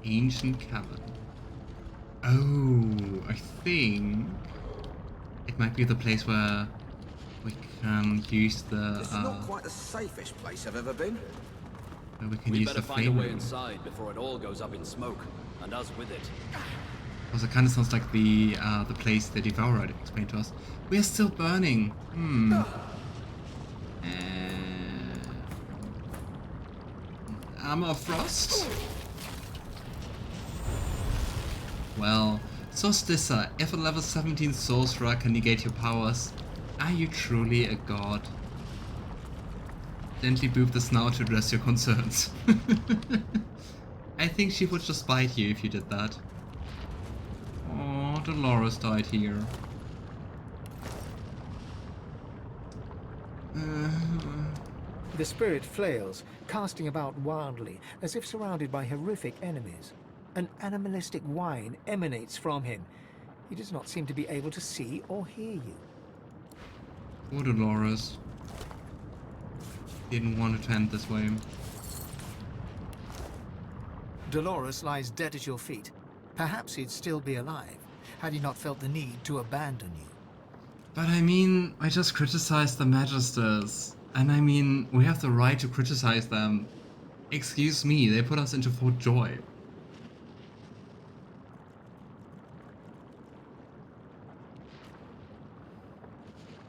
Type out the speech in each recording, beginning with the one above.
Ancient cavern. Oh, I think it might be the place where we can use the This is not quite the safest place I've ever been. where we can We use better the find a flame way room. inside before it all goes up in smoke, and us with it. Also, it kind of sounds like the place the Devourer explained to us. We are still burning. Armor of Frost. Well, Solsticer, if a level 17 sorcerer can negate your powers, are you truly a god? Gently boop the snout to address your concerns. I think she would just bite you if you did that. Oh, Dolores died here. The spirit flails, casting about wildly, as if surrounded by horrific enemies. An animalistic whine emanates from him. He does not seem to be able to see or hear you. Poor Dolores. Didn't want it to end this way. Dolores lies dead at your feet. Perhaps he'd still be alive, had he not felt the need to abandon you. But I mean, I just criticized the Magisters. And I mean, we have the right to criticize them. Excuse me, they put us into Fort Joy.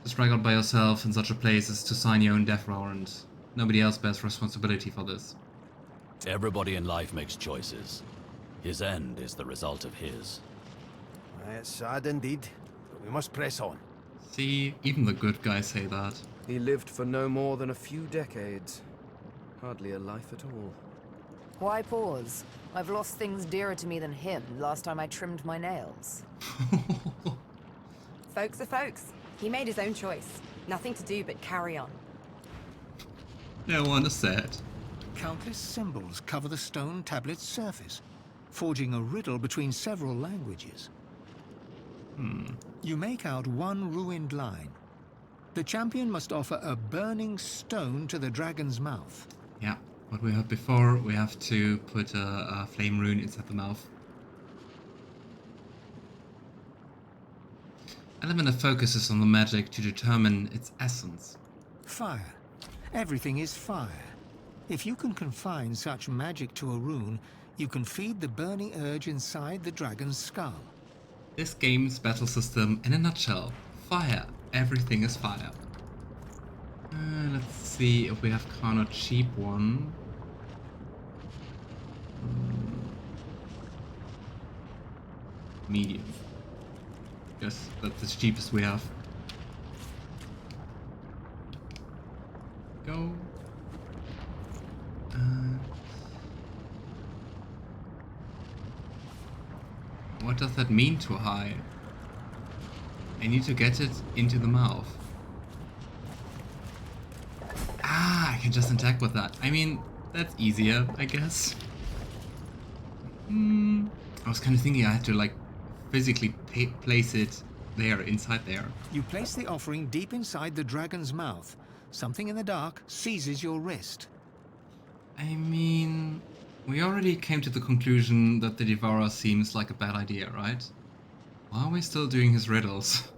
To strike out by yourself in such a place is to sign your own death warrant. Nobody else bears responsibility for this. Everybody in life makes choices. His end is the result of his. It's sad indeed, but we must press on. See, even the good guys say that. He lived for no more than a few decades. Hardly a life at all. Why pause? I've lost things dearer to me than him last time I trimmed my nails. Folks are folks. He made his own choice. Nothing to do but carry on. No one is sad. Countless symbols cover the stone tablet's surface, forging a riddle between several languages. You make out one ruined line. The champion must offer a burning stone to the dragon's mouth. Yeah, what we heard before, we have to put a flame rune inside the mouth. Lavender focuses on the magic to determine its essence. Fire. Everything is fire. If you can confine such magic to a rune, you can feed the burning urge inside the dragon's skull. This game's battle system in a nutshell. Fire. Everything is fire. Let's see if we have kind of cheap one. Medium. Yes, that's the cheapest we have. Go. What does that mean, too high? I need to get it into the mouth. Ah, I can just attack with that. I mean, that's easier, I guess. I was kind of thinking I had to, like, physically place it there, inside there. You place the offering deep inside the dragon's mouth. Something in the dark seizes your wrist. I mean, we already came to the conclusion that the Devourer seems like a bad idea, right? Why are we still doing his riddles?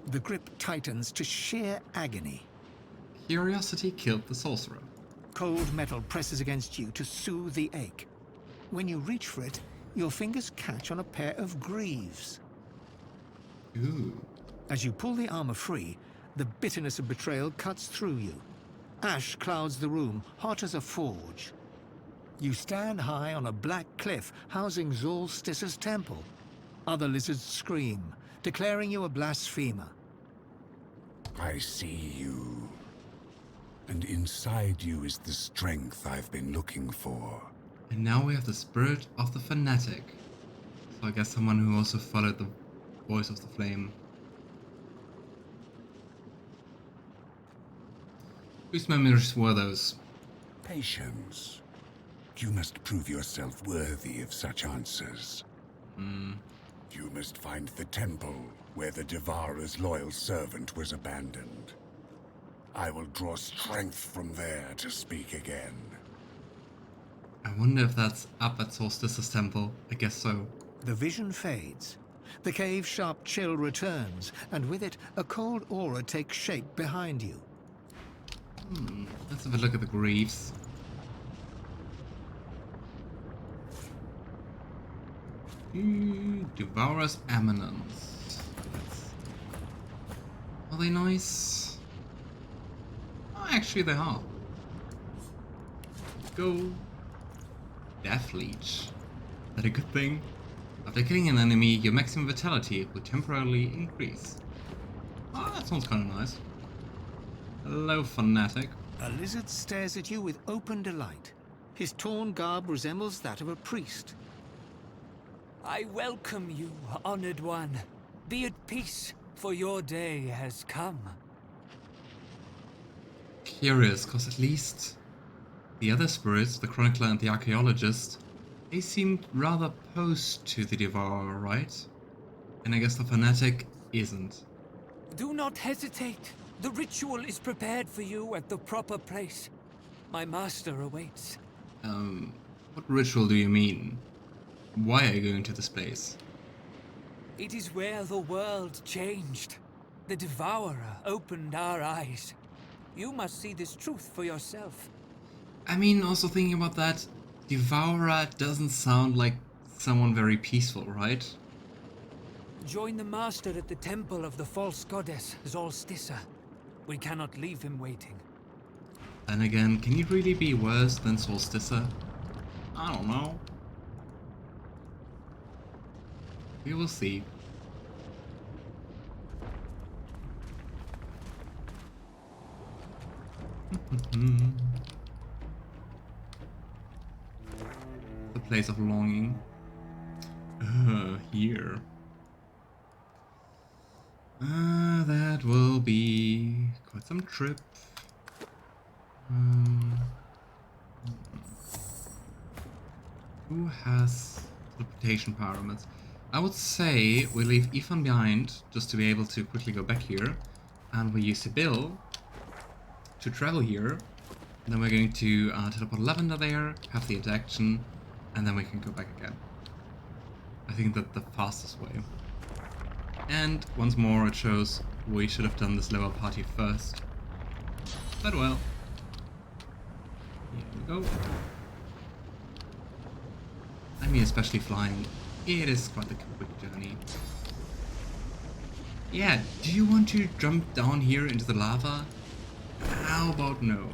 The grip tightens to sheer agony. Curiosity killed the sorcerer. Cold metal presses against you to soothe the ache. When you reach for it, your fingers catch on a pair of greaves. Ooh. As you pull the armor free, the bitterness of betrayal cuts through you. Ash clouds the room, hot as a forge. You stand high on a black cliff housing Solsticer's temple. Other lizards scream, declaring you a blasphemer. I see you. And inside you is the strength I've been looking for. And now we have the spirit of the fanatic. So I guess someone who also followed the voice of the flame. Whose memories were those? Patience. You must prove yourself worthy of such answers. You must find the temple where the Devourer's loyal servant was abandoned. I will draw strength from there to speak again. I wonder if that's up at Solstice's temple. I guess so. The vision fades. The cave's sharp chill returns, and with it, a cold aura takes shape behind you. Let's have a look at the Greaves. Devourer's Eminence. Are they nice? Oh, actually they are. Go. Death Leech. Is that a good thing? After killing an enemy, your maximum vitality will temporarily increase. Oh, that sounds kind of nice. Hello, Fanatic. A lizard stares at you with open delight. His torn garb resembles that of a priest. I welcome you, honored one. Be at peace, for your day has come. Curious, cause at least the other spirits, the Chronicler and the Archaeologist, they seemed rather opposed to the Devourer, right? And I guess the Fanatic isn't. Do not hesitate. The ritual is prepared for you at the proper place. My master awaits. What ritual do you mean? Why are you going to this place? It is where the world changed. The Devourer opened our eyes. You must see this truth for yourself. I mean, also thinking about that, Devourer doesn't sound like someone very peaceful, right? Join the master at the temple of the false goddess, Solstice. We cannot leave him waiting. Then again, can you really be worse than Solstice? I don't know. We will see. The place of longing. Here. That will be quite some trip. Who has teleportation pyramids? I would say we leave Ifan behind just to be able to quickly go back here, and we use Sebille to travel here. And then we're going to teleport Lavender there, have the interaction, and then we can go back again. I think that's the fastest way. And once more it shows we should have done this lower party first. But well. Here we go. I mean, especially flying, it is quite a quick journey. Yeah, do you want to jump down here into the lava? How about no?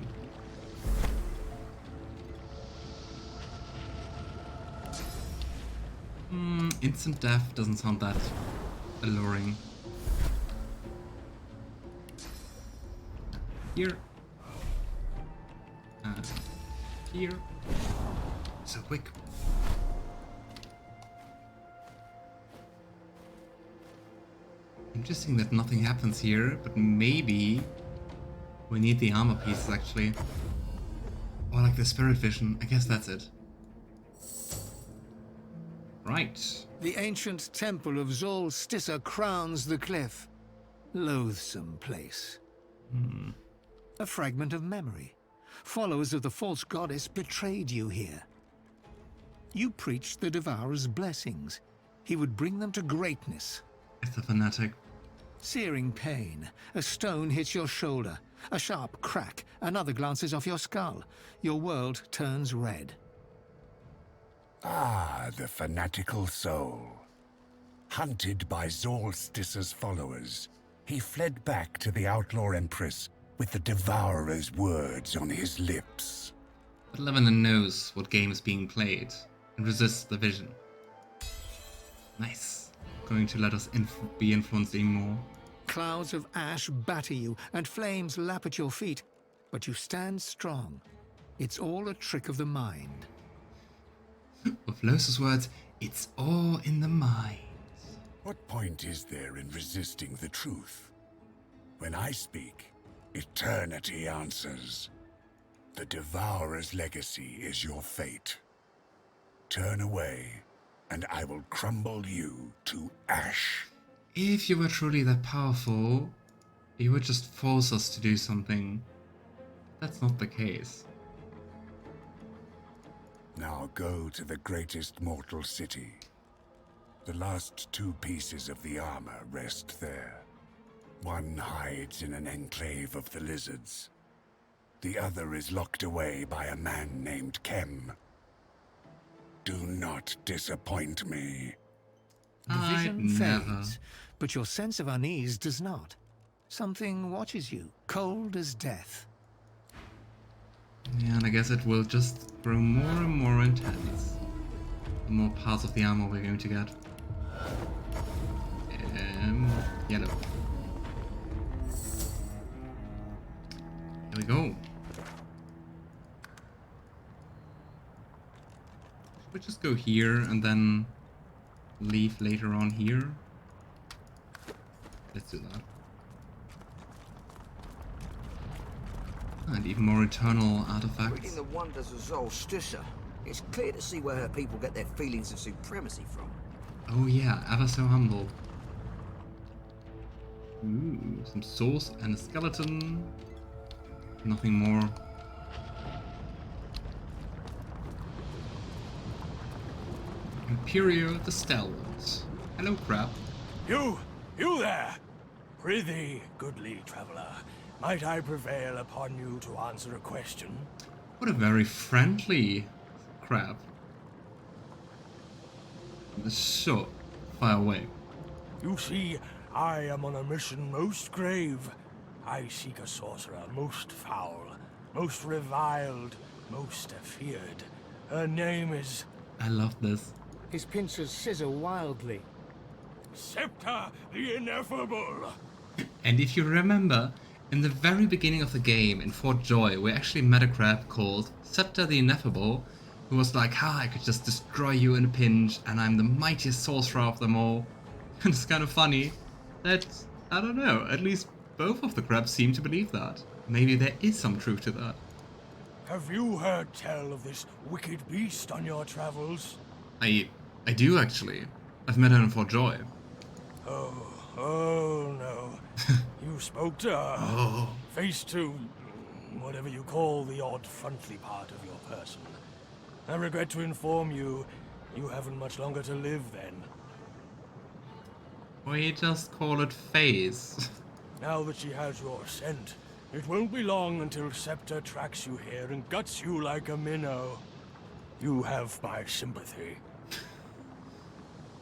Instant death doesn't sound that alluring. Here. Here. So quick. Interesting that nothing happens here, but maybe we need the armor pieces actually. Or like the spirit vision, I guess that's it. Right. The ancient temple of Solstice crowns the cliff. Loathsome place. A fragment of memory. Followers of the false goddess betrayed you here. You preached the Devourer's blessings. He would bring them to greatness. It's a fanatic. Searing pain. A stone hits your shoulder. A sharp crack. Another glances off your skull. Your world turns red. Ah, the fanatical soul. Hunted by Solstice's followers, he fled back to the outlaw empress with the Devourer's words on his lips. But Lavender knows what game is being played and resists the vision. Nice. Going to let us be influenced even more. Clouds of ash batter you and flames lap at your feet, but you stand strong. It's all a trick of the mind. With Lohse's words, it's all in the mind. What point is there in resisting the truth? When I speak, eternity answers. The Devourer's legacy is your fate. Turn away, and I will crumble you to ash. If you were truly that powerful, you would just force us to do something. That's not the case. Now go to the greatest mortal city. The last 2 pieces of the armor rest there. One hides in an enclave of the lizards. The other is locked away by a man named Kem. Do not disappoint me. The vision never. fades, but your sense of unease does not. Something watches you, cold as death. Yeah, and I guess it will just grow more and more intense. The more parts of the armor we're going to get. Yellow. Here we go. Should we just go here and then leave later on here? Let's do that. And even more eternal artifacts. Reading the wonders of Zolstisha, it's clear to see where her people get their feelings of supremacy from. Oh yeah, ever so humble. Ooh, some sauce and a skeleton. Nothing more. Imperio the Stalwart. Hello, crab. You there! Prithee, goodly traveler, might I prevail upon you to answer a question? What a very friendly crab. So far away. You see, I am on a mission most grave. I seek a sorcerer most foul, most reviled, most afeared. Her name is... I love this. His pincers scissor wildly. Scepter the Ineffable! And if you remember, in the very beginning of the game, in Fort Joy, we actually met a crab called Scepter the Ineffable, who was like, I could just destroy you in a pinch, and I'm the mightiest sorcerer of them all. And it's kind of funny that, I don't know, at least both of the crabs seem to believe that. Maybe there is some truth to that. Have you heard tell of this wicked beast on your travels? I do actually. I've met her in Fort Joy. Oh no. You spoke to her. Oh. Face to whatever you call the odd frontly part of your person. I regret to inform you, you haven't much longer to live then. We just call it phase. Now that she has your scent, it won't be long until Scepter tracks you here and guts you like a minnow. You have my sympathy.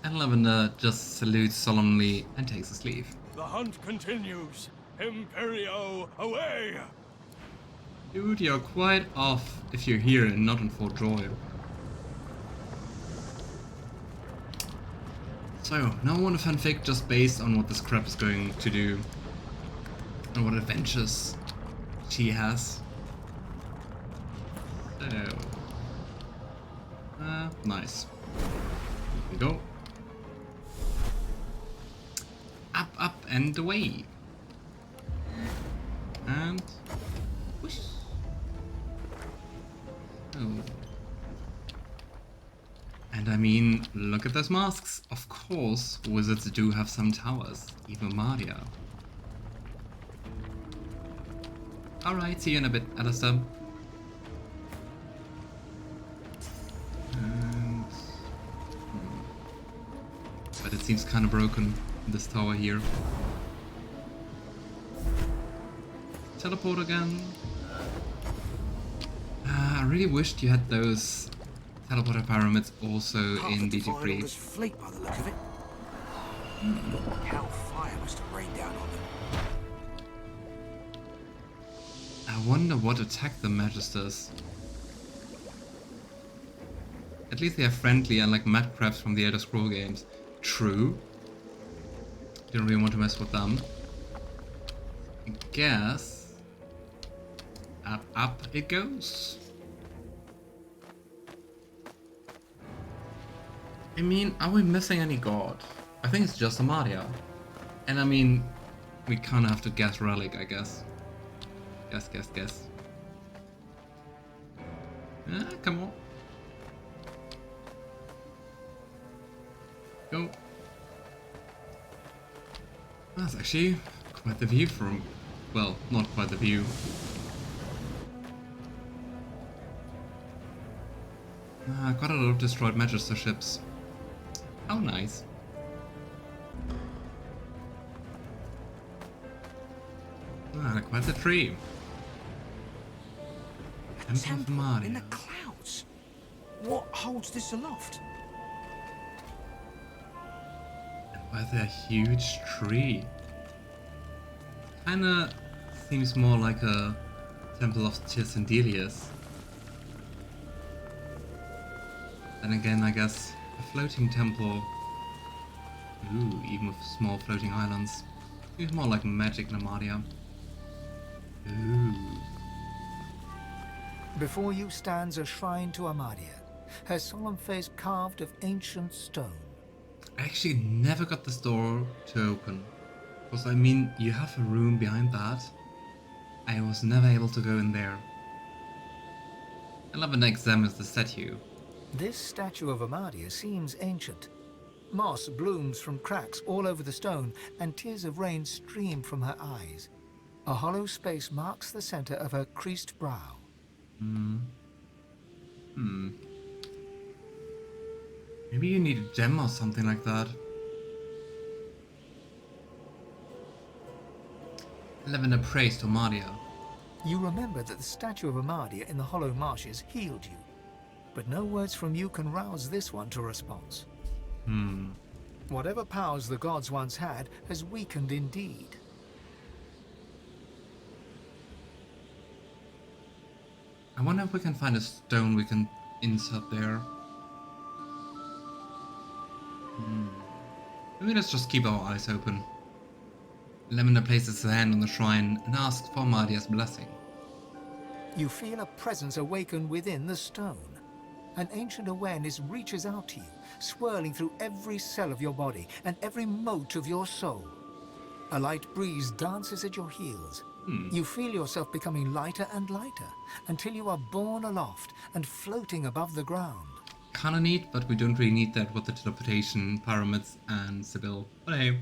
And Lavender just salutes solemnly and takes his leave. The hunt continues. Imperio, away! Dude, you're quite off if you're here and not in Fort Joy. So, now I want a fanfic just based on what this crab is going to do. And what adventures she has. So... nice. Here we go. Up, up, and away. And... whoosh. Oh. And I mean, look at those masks. Of course, wizards do have some towers. Even Amadia. Alright, see you in a bit, Alistair. And... but it seems kind of broken, this tower here. Teleport again. I really wished you had those teleporter pyramids also in DT3. Was fleet by the look of it. Hellfire must have rained down on them. I wonder what attacked the Magisters. At least they are friendly, unlike mad crabs from the Elder Scroll games. True. Didn't really want to mess with them. I guess... up, up it goes. I mean, are we missing any god? I think it's just Amadia. And I mean, we kinda have to guess Relic, I guess. Guess. Ah, come on. Go. That's actually quite the view from... well, not quite the view. Quite a lot of destroyed Magister ships. How nice. Quite the tree. Temple of Amadia. In the clouds. What holds this aloft? Quite a huge tree. Kinda seems more like a Temple of Tirsendelius. Then again, I guess a floating temple. Ooh, even with small floating islands. Seems more like magic in Amadia. Ooh. Before you stands a shrine to Amadia, her solemn face carved of ancient stone. I actually never got this door to open. Because I mean, you have a room behind that. I was never able to go in there. Lavender examines the statue. This statue of Amadia seems ancient. Moss blooms from cracks all over the stone, and tears of rain stream from her eyes. A hollow space marks the center of her creased brow. Maybe you need a gem or something like that. Lavender prays to Amadia. You remember that the statue of Amadia in the hollow marshes healed you. But no words from you can rouse this one to response. Whatever powers the gods once had has weakened indeed. I wonder if we can find a stone we can insert there. Maybe let's just keep our eyes open. Lavender places his hand on the shrine and asks for Amadia's blessing. You feel a presence awaken within the stone. An ancient awareness reaches out to you, swirling through every cell of your body and every mote of your soul. A light breeze dances at your heels. You feel yourself becoming lighter and lighter, until you are borne aloft and floating above the ground. Kinda neat, but we don't really need that with the teleportation, pyramids, and Sebille. But hey.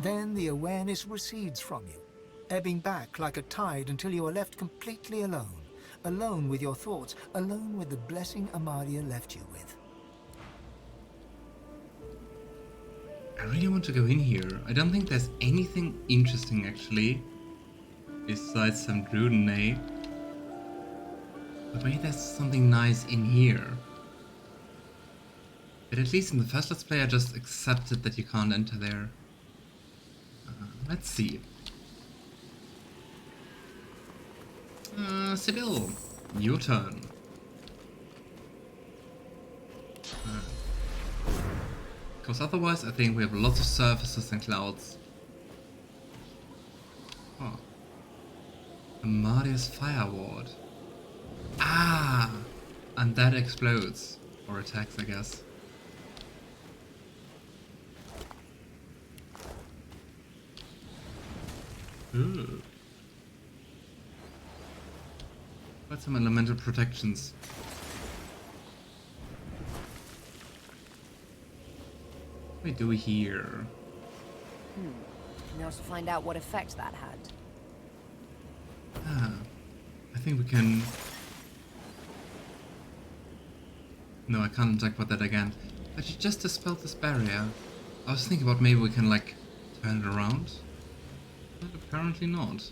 Then the awareness recedes from you, ebbing back like a tide until you are left completely alone. Alone with your thoughts, alone with the blessing Amadia left you with. I really want to go in here. I don't think there's anything interesting actually. Besides some Druidine. But maybe there's something nice in here. But at least in the first Let's Play I just accepted that you can't enter there. Let's see. Sebille, your turn. Because otherwise I think we have lots of surfaces and clouds. Oh. Amadia's Fire Ward. Ah! And that explodes. Or attacks, I guess. Ooh. Got some elemental protections. What do we do here? Now to find out what effect that had. I think we can... No, I can't talk about that again. But you just dispelled this barrier. I was thinking about maybe we can, like, turn it around. But apparently not.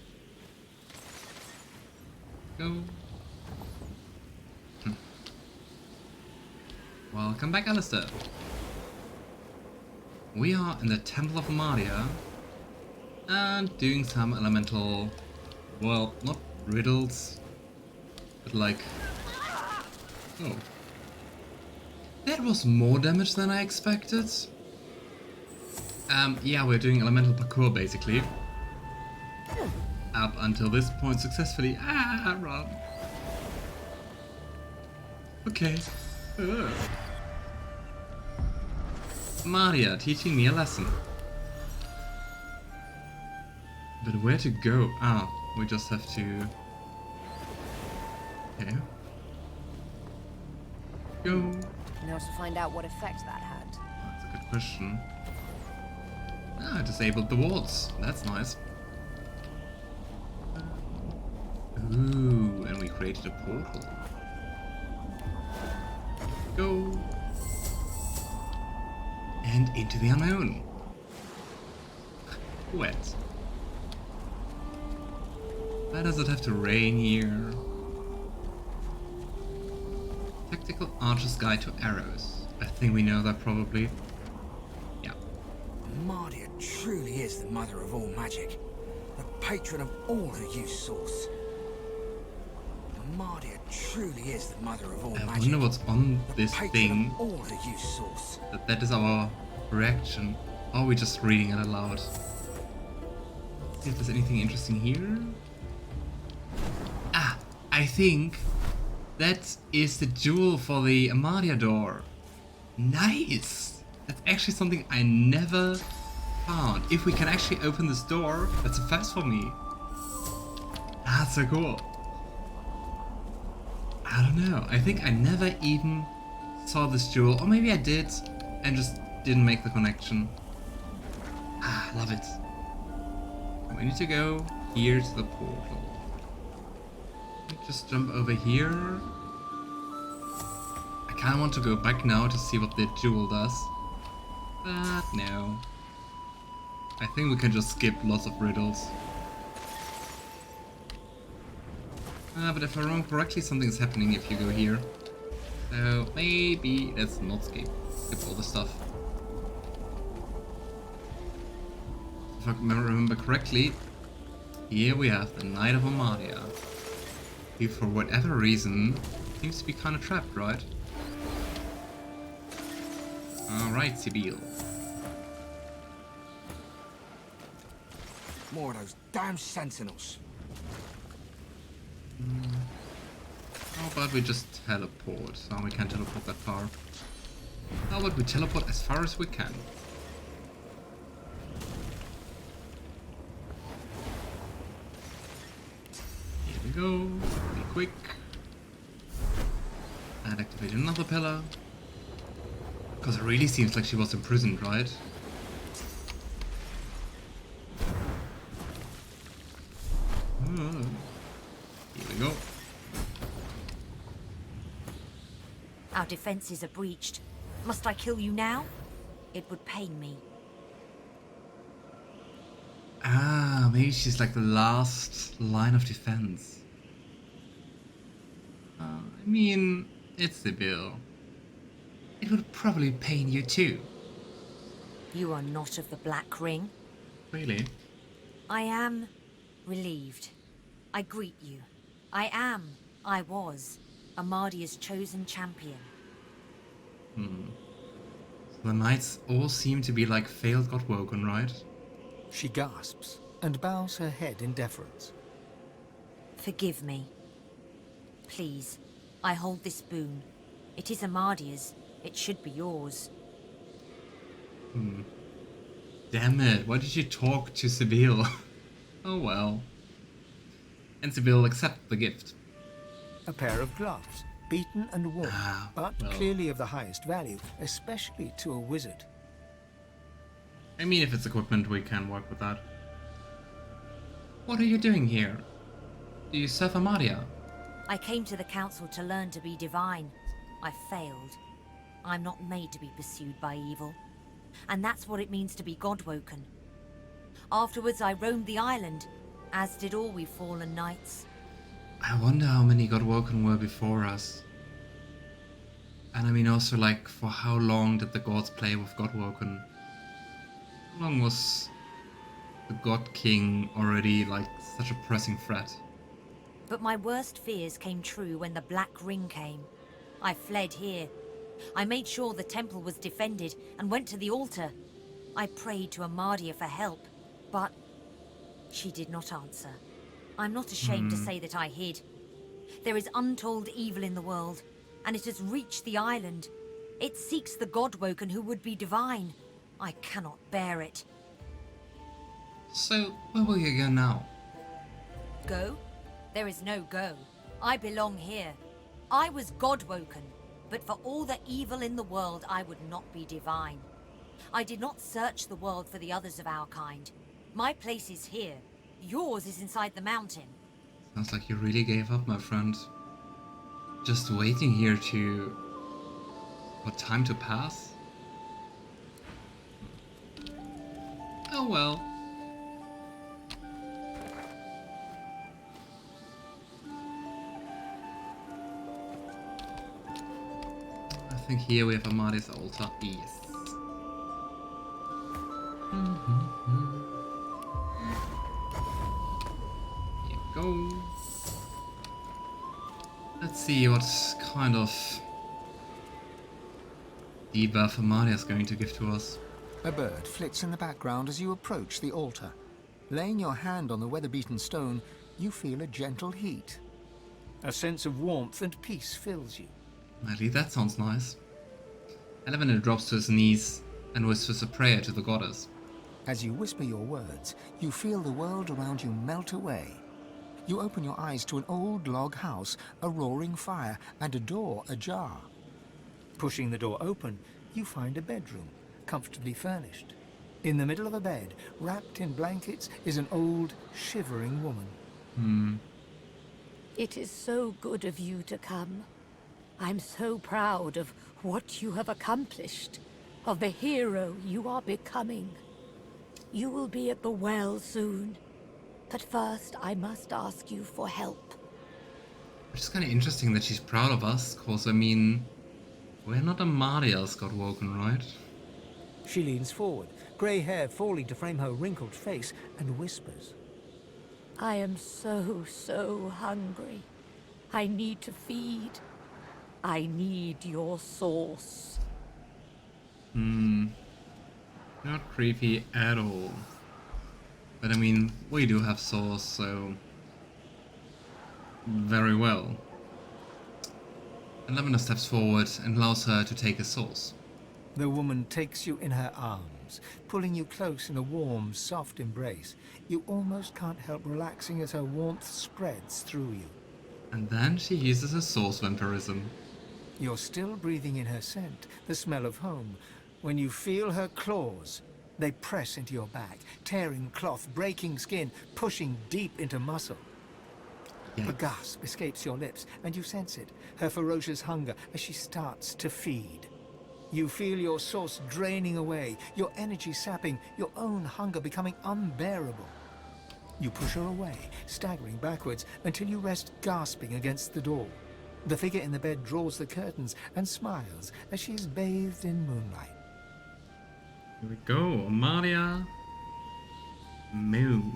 Go. Welcome back, Alistair. We are in the Temple of Amadia. And doing some elemental... Well, not riddles. But like... Oh. That was more damage than I expected. Yeah, we're doing elemental parkour basically. Up until this point successfully. Run. Okay. Amadia teaching me a lesson. But where to go? We just have to... Okay. Go. Now to find out what effect that had. That's a good question. I disabled the wards. That's nice. Ooh, and we created a portal. Go. And into the unknown. Wet. Why does it have to rain here? Tactical Archer's Guide to Arrows. I think we know that probably. Yeah. Amadia truly is the mother of all magic, the patron of all who use source. Amadia truly is the mother of all magic. I wonder what's on this thing. Of all who use source. That is our reaction. Or are we just reading it aloud? See if there's anything interesting here. Ah, I think that is the jewel for the Amadia door. Nice! That's actually something I never found. If we can actually open this door, that's a first for me. That's so cool. I don't know. I think I never even saw this jewel. Or maybe I did and just didn't make the connection. Ah, love it. We need to go here to the portal. Just jump over here. I kind of want to go back now to see what the jewel does. But no. I think we can just skip lots of riddles. But if I remember correctly, something's happening if you go here. So maybe let's not skip all the stuff. If I remember correctly, here we have the Knight of Amadia. He, for whatever reason, seems to be kind of trapped, right? Alright, Sebille. More of those damn sentinels. How about we just teleport? Oh, we can't teleport that far. How about we teleport as far as we can? Here we go. Be quick. And activate another pillar. Because it really seems like she was imprisoned, right? Here we go. Our defenses are breached. Must I kill you now? It would pain me. Ah, maybe she's like the last line of defense. I mean, it's Sebille. It would probably pain you too. You are not of the Black Ring. Really? I am relieved. I greet you. I was, Amadia's chosen champion. So the knights all seem to be like failed Godwoken, right? She gasps and bows her head in deference. Forgive me. Please, I hold this boon. It is Amadia's. It should be yours. Damn it, why did you talk to Sebille? Oh well. And Sebille accepted the gift. A pair of gloves, beaten and worn, but well. clearly of the highest value, especially to a wizard. I mean, if it's equipment, we can work with that. What are you doing here? Do you serve Amadia? I came to the council to learn to be divine. I failed. I'm not made to be pursued by evil. And that's what it means to be Godwoken. Afterwards, I roamed the island, as did all we fallen knights. I wonder how many Godwoken were before us. And I mean also, like, for how long did the gods play with Godwoken? How long was the God King already, like, such a pressing threat? But my worst fears came true when the Black Ring came. I fled here. I made sure the temple was defended and went to the altar. I prayed to Amadia for help, but she did not answer. I'm not ashamed to say that I hid. There is untold evil in the world, and it has reached the island. It seeks the Godwoken who would be divine. I cannot bear it. So, where will you go now? Go? There is no go. I belong here. I was Godwoken, but for all the evil in the world, I would not be divine. I did not search the world for the others of our kind. My place is here. Yours is inside the mountain. Sounds like you really gave up, my friend. Just waiting here to What time to pass? Oh well. I think here we have Amadia's altar. Yes. Here we go. Let's see what kind of debuff Amadia is going to give to us. A bird flits in the background as you approach the altar. Laying your hand on the weather-beaten stone, you feel a gentle heat. A sense of warmth and peace fills you. At least that sounds nice. Lavender drops to his knees and whispers a prayer to the goddess. As you whisper your words, you feel the world around you melt away. You open your eyes to an old log house, a roaring fire, and a door ajar. Pushing the door open, you find a bedroom, comfortably furnished. In the middle of a bed, wrapped in blankets, is an old, shivering woman. It is so good of you to come. I'm so proud of what you have accomplished, of the hero you are becoming. You will be at the well soon, but first I must ask you for help. Which is kind of interesting that she's proud of us, because I mean, we're not Amadia's Godwoken, right? She leans forward, grey hair falling to frame her wrinkled face, and whispers. I am so hungry. I need to feed. I need your sauce. Not creepy at all. But I mean, we do have sauce, so very well. And Lavender steps forward and allows her to take his sauce. The woman takes you in her arms, pulling you close in a warm, soft embrace. You almost can't help relaxing as her warmth spreads through you. And then she uses her sauce vampirism. You're still breathing in her scent, the smell of home, when you feel her claws. They press into your back, tearing cloth, breaking skin, pushing deep into muscle. Yikes. A gasp escapes your lips, and you sense it, her ferocious hunger as she starts to feed. You feel your sauce draining away, your energy sapping, your own hunger becoming unbearable. You push her away, staggering backwards, until you rest gasping against the door. The figure in the bed draws the curtains and smiles as she is bathed in moonlight. Here we go, Amadia. Moon.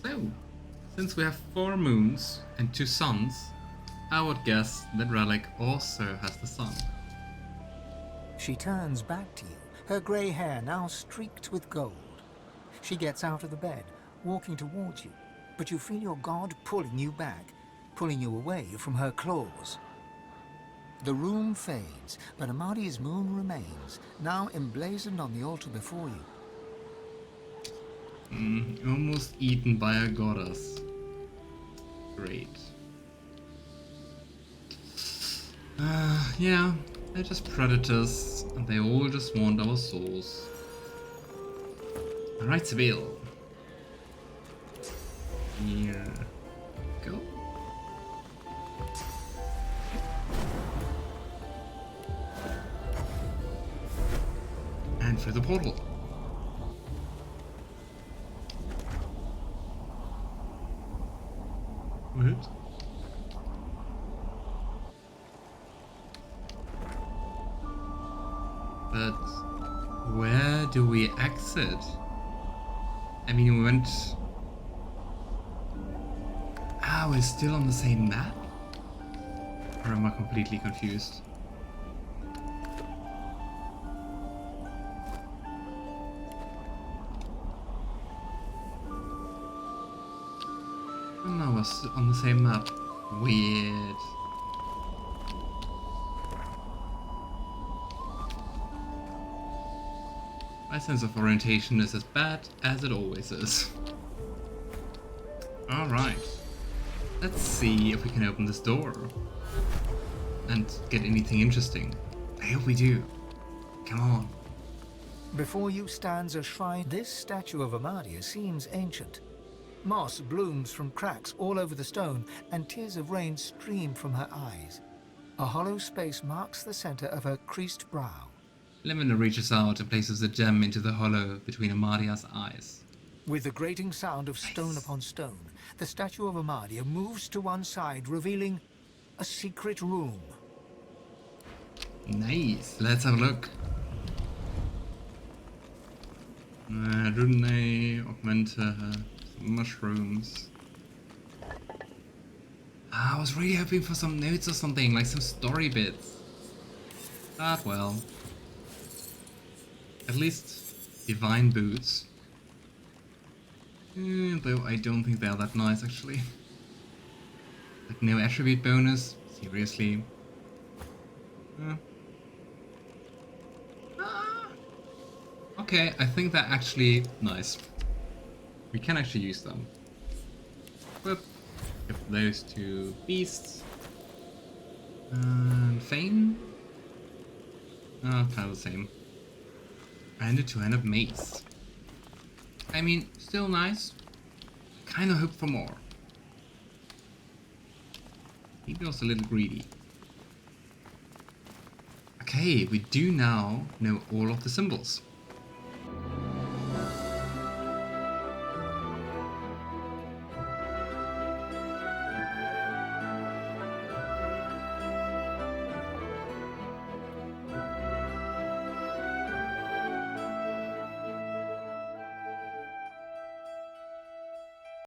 So, since we have 4 moons and 2 suns, I would guess that Relic also has the sun. She turns back to you, her grey hair now streaked with gold. She gets out of the bed, walking towards you, but you feel your god pulling you back, pulling you away from her claws. The room fades, but Amadia's moon remains, now emblazoned on the altar before you. Almost eaten by a goddess. Great. Yeah, they're just predators, and they all just want our souls. Alright, Sebille. Here. Go. And through the portal. What? But where do we exit? I mean, we went... Ah, we're still on the same map? Or am I completely confused? Oh no, we're still on the same map. Weird. My sense of orientation is as bad as it always is. Alright. Let's see if we can open this door. And get anything interesting. I hope we do. Come on. Before you stands a shrine. This statue of Amadia seems ancient. Moss blooms from cracks all over the stone, and tears of rain stream from her eyes. A hollow space marks the center of her creased brow. Lavender reaches out and places the gem into the hollow between Amadia's eyes. With the grating sound of stone upon stone, the statue of Amadia moves to one side, revealing a secret room. Nice. Let's have a look. Rune, augmenter, mushrooms. I was really hoping for some notes or something, like some story bits. But well. At least divine boots. Though I don't think they're that nice actually. Like no attribute bonus? Seriously? Okay, I think they're actually nice. We can actually use them. Equip. Give those to beasts. And Fane? Kind of the same. And a two-handed mace. I mean, still nice. Kinda hope for more. Maybe also a little greedy. Okay, we do now know all of the symbols.